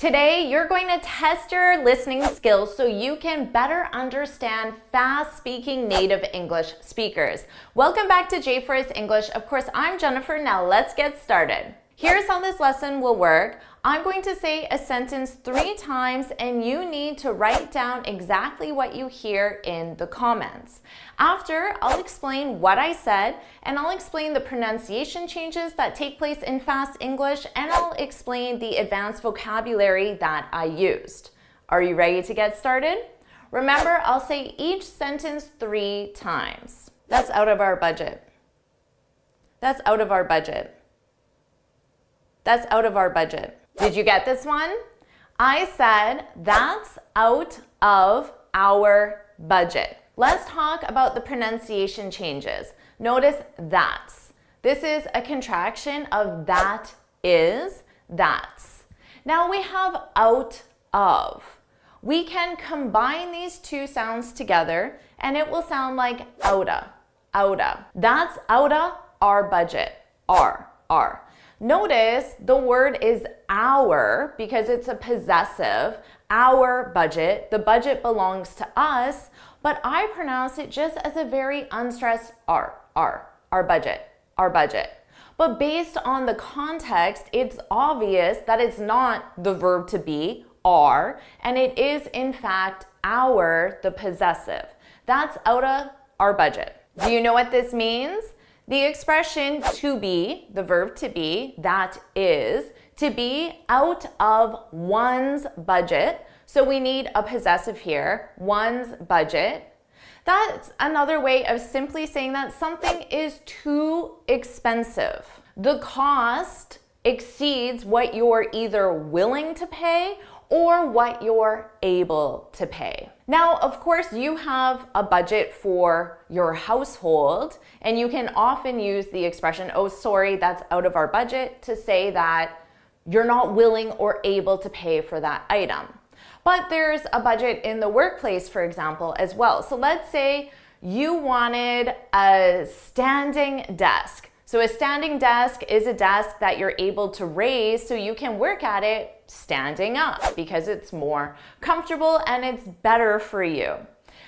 Today, you're going to test your listening skills so you can better understand fast-speaking native English speakers. Welcome back to JForrest English. Of course, I'm Jennifer. Now let's get started. Here's how this lesson will work. I'm going to say a sentence 3 times and you need to write down exactly what you hear in the comments. After, I'll explain what I said and I'll explain the pronunciation changes that take place in fast English and I'll explain the advanced vocabulary that I used. Are you ready to get started? Remember, I'll say each sentence 3 times. That's out of our budget. That's out of our budget. That's out of our budget. Did you get this one? I said, that's out of our budget. Let's talk about the pronunciation changes. Notice that's. This is a contraction of that is, that's. Now we have out of. We can combine these two sounds together and it will sound like outa, outa. That's outa our budget, our. Notice the word is our because it's a possessive, our budget. The budget belongs to us, but I pronounce it just as a very unstressed our budget, our budget. But based on the context, it's obvious that it's not the verb to be, are, and it is in fact our, the possessive. That's out of our budget. Do you know what this means? The expression to be, the verb to be, that is, to be out of one's budget. So we need a possessive here, one's budget. That's another way of simply saying that something is too expensive. The cost exceeds what you're either willing to pay or what you're able to pay. Now, of course, you have a budget for your household, and you can often use the expression, oh, sorry, that's out of our budget, to say that you're not willing or able to pay for that item. But there's a budget in the workplace, for example, as well. So let's say you wanted a standing desk. So a standing desk is a desk that you're able to raise so you can work at it standing up because it's more comfortable and it's better for you.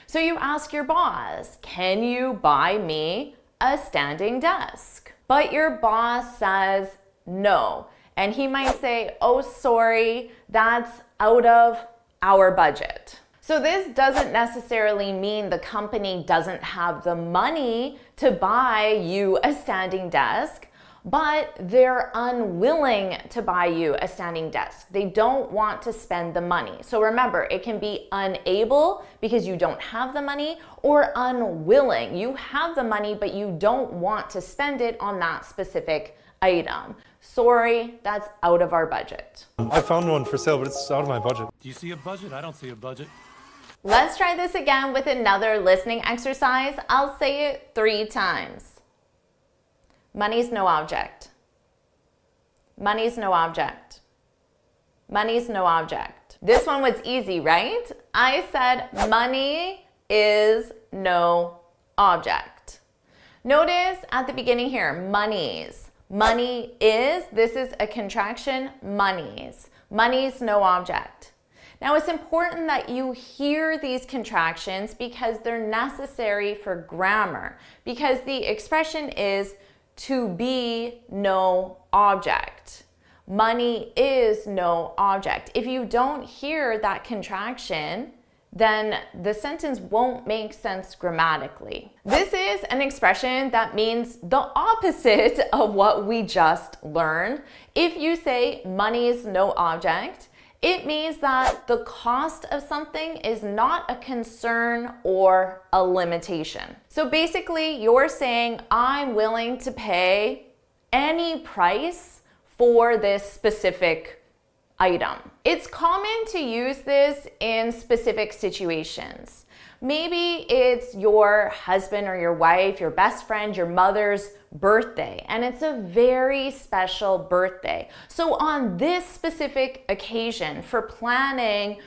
So you ask your boss, can you buy me a standing desk? But your boss says no. And he might say, oh, sorry, that's out of our budget. So this doesn't necessarily mean the company doesn't have the money to buy you a standing desk, but they're unwilling to buy you a standing desk. They don't want to spend the money. So remember, it can be unable because you don't have the money, or unwilling. You have the money, but you don't want to spend it on that specific item. Sorry, that's out of our budget. I found one for sale, but it's out of my budget. Do you see a budget? I don't see a budget. Let's try this again with another listening exercise. I'll say it 3 times. Money's no object. Money's no object. Money's no object. This one was easy, right? I said money is no object. Notice at the beginning here, monies. Money is, this is a contraction, monies. Money's no object. Now, it's important that you hear these contractions because they're necessary for grammar, because the expression is to be no object. Money is no object. If you don't hear that contraction, then the sentence won't make sense grammatically. This is an expression that means the opposite of what we just learned. If you say money is no object, it means that the cost of something is not a concern or a limitation. So basically, you're saying, I'm willing to pay any price for this specific item. It's common to use this in specific situations. Maybe it's your husband or your wife, your best friend, your mother's birthday, and it's a very special birthday. So on this specific occasion, for planning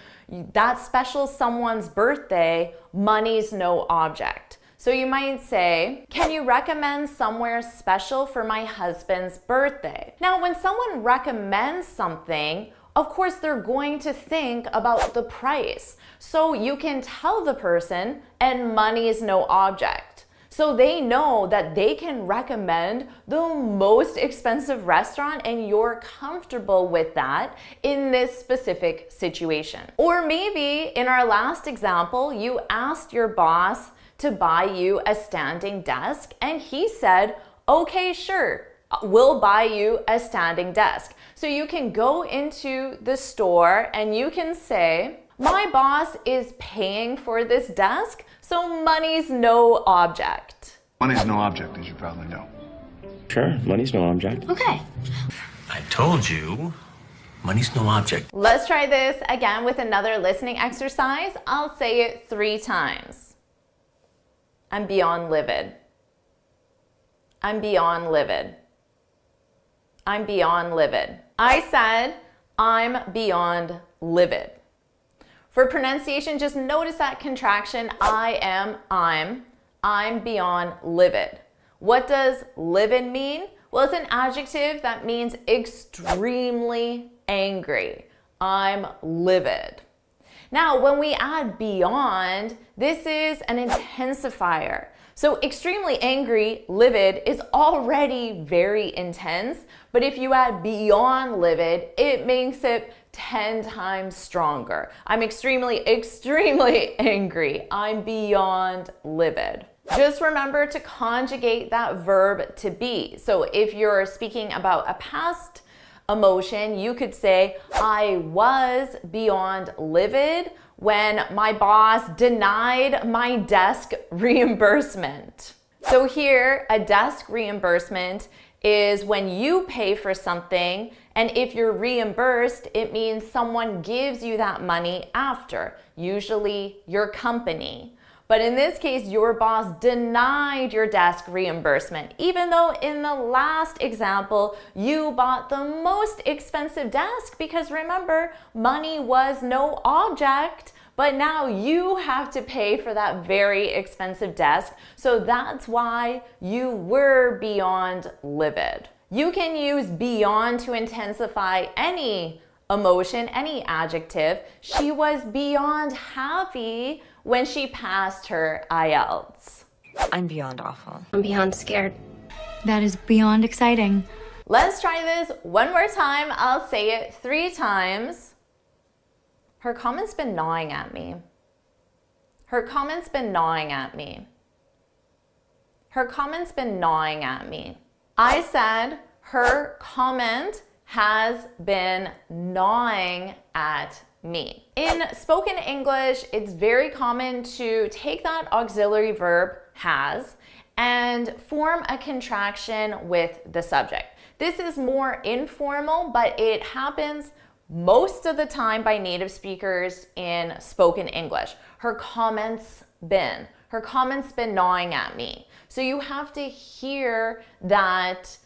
that special someone's birthday, money's no object. So you might say, can you recommend somewhere special for my husband's birthday? Now, when someone recommends something, of course they're going to think about the price. So you can tell the person, and money is no object. So they know that they can recommend the most expensive restaurant and you're comfortable with that in this specific situation. Or maybe in our last example, you asked your boss to buy you a standing desk and he said, okay, sure, we'll buy you a standing desk. So you can go into the store and you can say, my boss is paying for this desk, so money's no object. Money's no object, as you probably know. Sure, money's no object. Okay. I told you, money's no object. Let's try this again with another listening exercise. I'll say it 3 times. I'm beyond livid. I'm beyond livid. I'm beyond livid. I said, I'm beyond livid. For pronunciation, just notice that contraction, I'm beyond livid. What does livid mean? Well, it's an adjective that means extremely angry. I'm livid. Now, when we add beyond, this is an intensifier. So extremely angry, livid is already very intense, but if you add beyond livid, it makes it 10 times stronger. I'm extremely angry. I'm beyond livid. Just remember to conjugate that verb to be. So if you're speaking about a past emotion, you could say, I was beyond livid when my boss denied my desk reimbursement. So here, a desk reimbursement is when you pay for something, and if you're reimbursed, it means someone gives you that money after, usually your company. But in this case, your boss denied your desk reimbursement, even though in the last example, you bought the most expensive desk because remember, money was no object, but now you have to pay for that very expensive desk. So that's why you were beyond livid. You can use beyond to intensify any emotion, any adjective. She was beyond happy when she passed her IELTS. I'm beyond awful. I'm beyond scared. That is beyond exciting. Let's try this one more time. I'll say it 3 times. Her comment's been gnawing at me. Her comment's been gnawing at me. Her comment's been gnawing at me. I said her comment has been gnawing at me. In spoken English, it's very common to take that auxiliary verb has and form a contraction with the subject. This is more informal, but it happens most of the time by native speakers in spoken English. Her comment's been gnawing at me. So you have to hear that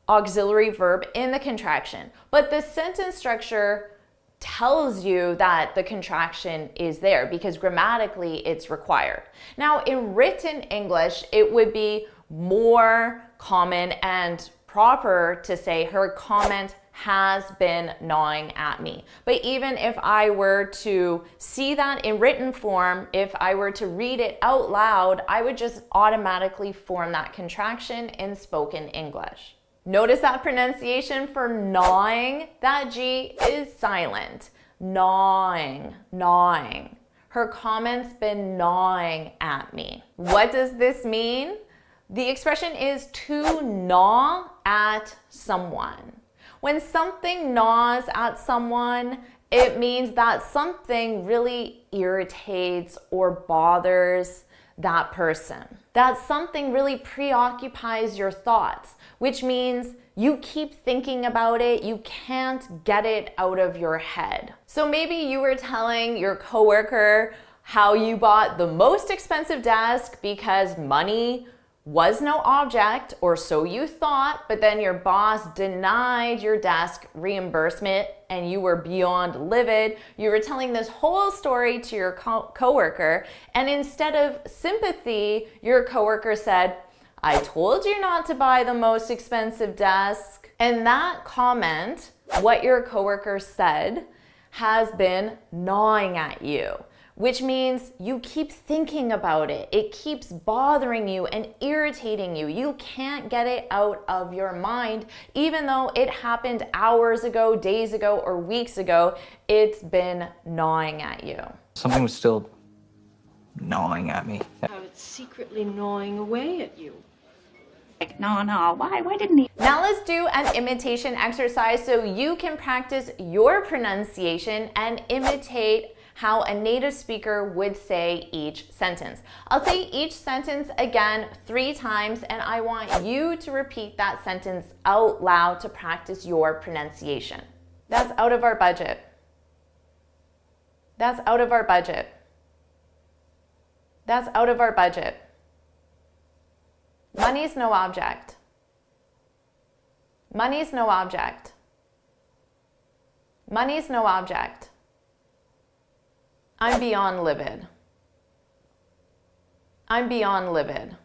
auxiliary verb in the contraction. But the sentence structure tells you that the contraction is there because grammatically it's required. Now, in written English, it would be more common and proper to say her comment has been gnawing at me. But even if I were to see that in written form, if I were to read it out loud, I would just automatically form that contraction in spoken English. Notice that pronunciation for gnawing, that G is silent. Gnawing, gnawing. Her comment's been gnawing at me. What does this mean? The expression is to gnaw at someone. When something gnaws at someone, it means that something really irritates or bothers that person. That something really preoccupies your thoughts, which means you keep thinking about it, you can't get it out of your head. So maybe you were telling your coworker how you bought the most expensive desk because money was no object, or so you thought, but then your boss denied your desk reimbursement and you were beyond livid. You were telling this whole story to your coworker, and instead of sympathy, your coworker said, I told you not to buy the most expensive desk. And that comment, what your coworker said, has been gnawing at you, which means you keep thinking about it. It keeps bothering you and irritating you. You can't get it out of your mind, even though it happened hours ago, days ago, or weeks ago. It's been gnawing at you. Something was still gnawing at me. How it's secretly gnawing away at you. Like, no, why didn't he? Now let's do an imitation exercise so you can practice your pronunciation and imitate how a native speaker would say each sentence. I'll say each sentence again 3 times, and I want you to repeat that sentence out loud to practice your pronunciation. That's out of our budget. That's out of our budget. That's out of our budget. Money's no object. Money's no object. Money's no object. I'm beyond livid. I'm beyond livid.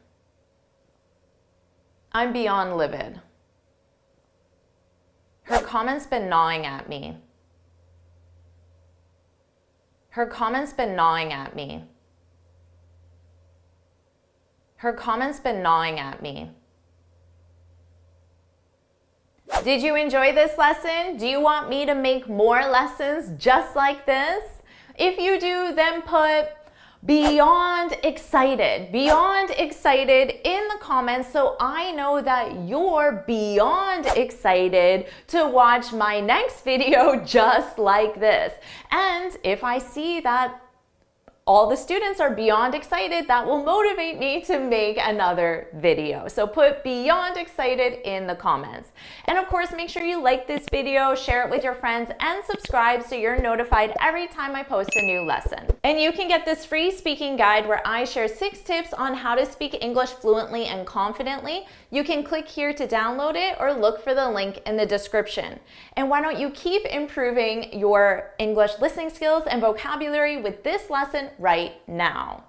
I'm beyond livid. Her comment's been gnawing at me. Her comment's been gnawing at me. Her comment's been gnawing at me. Did you enjoy this lesson? Do you want me to make more lessons just like this? If you do, then put beyond excited in the comments so I know that you're beyond excited to watch my next video just like this. And if I see that all the students are beyond excited, that will motivate me to make another video. So put beyond excited in the comments. And of course, make sure you like this video, share it with your friends, and subscribe so you're notified every time I post a new lesson. And you can get this free speaking guide where I share 6 tips on how to speak English fluently and confidently. You can click here to download it or look for the link in the description. And why don't you keep improving your English listening skills and vocabulary with this lesson right now.